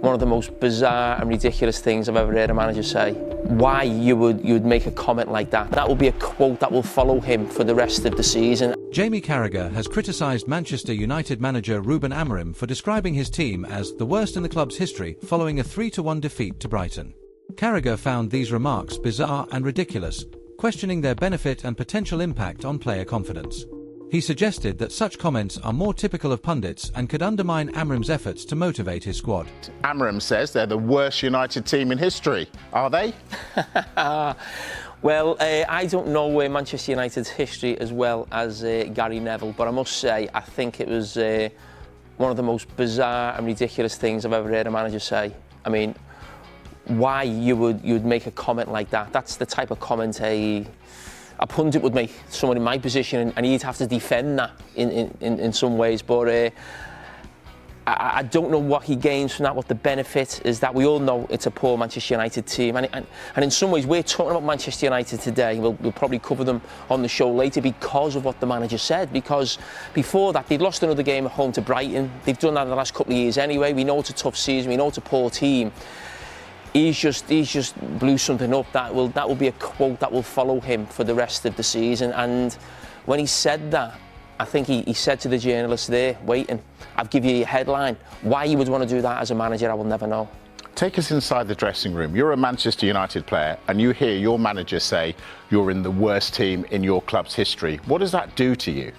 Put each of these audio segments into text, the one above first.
one of the most bizarre and ridiculous things I've ever heard a manager say. Why you would make a comment like that? That will be a quote that will follow him for the rest of the season. Jamie Carragher has criticised Manchester United manager Ruben Amorin for describing his team as the worst in the club's history following a 3-1 defeat to Brighton. Carragher found these remarks bizarre and ridiculous, questioning their benefit and potential impact on player confidence. He suggested that such comments are more typical of pundits and could undermine Amorim's efforts to motivate his squad. Amorim says they're the worst United team in history. Are they? Well, I don't know Manchester United's history as well as Gary Neville, but I must say I think it was one of the most bizarre and ridiculous things I've ever heard a manager say. I mean, why you would make a comment like that? That's the type of comment a pundit would make, someone in my position, and he'd have to defend that in some ways. But I don't know what he gains from that, what the benefit is. That we all know it's a poor Manchester United team, and in some ways we're talking about Manchester United today. We'll probably cover them on the show later because of what the manager said. Because before that, they'd lost another game at home to Brighton. They've done that in the last couple of years anyway. We know it's a tough season. We know it's a poor team. He's just blew something up that will be a quote that will follow him for the rest of the season. And when he said that, I think he said to the journalists there waiting, "I'll give you a headline. Why you would want to do that as a manager, I will never know." Take us inside the dressing room. You're a Manchester United player and you hear your manager say you're in the worst team in your club's history. What does that do to you?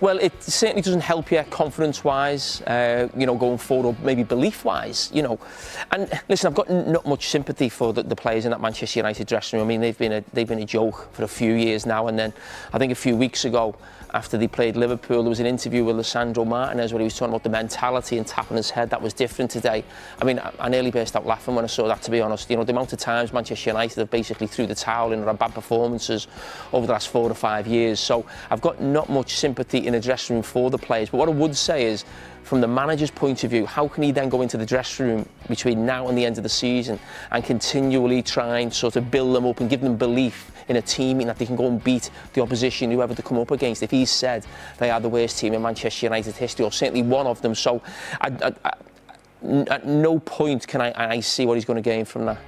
Well, it certainly doesn't help you confidence-wise, going forward, or maybe belief-wise, And listen, I've got not much sympathy for the players in that Manchester United dressing room. I mean, they've been a joke for a few years now. And then I think a few weeks ago, after they played Liverpool, there was an interview with Lisandro Martinez where he was talking about the mentality and tapping his head. That was different today. I mean, I nearly burst out laughing when I saw that, to be honest. The amount of times Manchester United have basically threw the towel in or had bad performances over the last 4 to 5 years. So I've got not much sympathy in the dressing room for the players. But what I would say is, from the manager's point of view, how can he then go into the dressing room between now and the end of the season and continually try and sort of build them up and give them belief in a team that they can go and beat the opposition, whoever they come up against, if he said they are the worst team in Manchester United history, or certainly one of them? So at no point can I see what he's going to gain from that.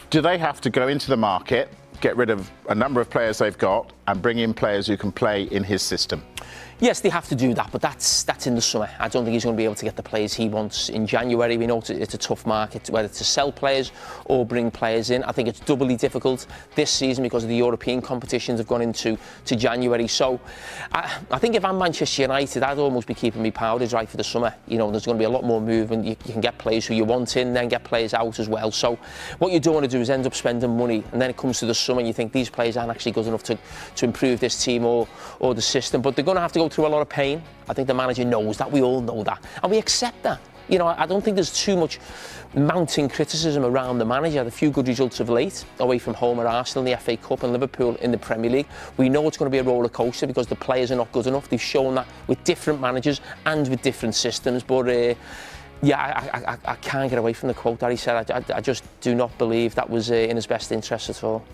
Do they have to go into the market, get rid of a number of players they've got and bring in players who can play in his system? Yes, they have to do that, but that's in the summer. I don't think he's going to be able to get the players he wants in January. We know it's a tough market, whether to sell players or bring players in. I think it's doubly difficult this season because of the European competitions have gone into January. So I think if I'm Manchester United, I'd almost be keeping my powder dry for the summer. There's going to be a lot more movement. You can get players who you want in, then get players out as well. So what you don't want to do is end up spending money, and then it comes to the summer and you think these players aren't actually good enough to improve this team or the system. But they're going to have to go through a lot of pain. I think the manager knows that. We all know that, and we accept that. I don't think there's too much mounting criticism around the manager. Had a few good results of late, away from home at Arsenal in the FA Cup and Liverpool in the Premier League. We know it's going to be a roller coaster because the players are not good enough. They've shown that with different managers and with different systems. But I can't get away from the quote that he said. I just do not believe that was in his best interest at all.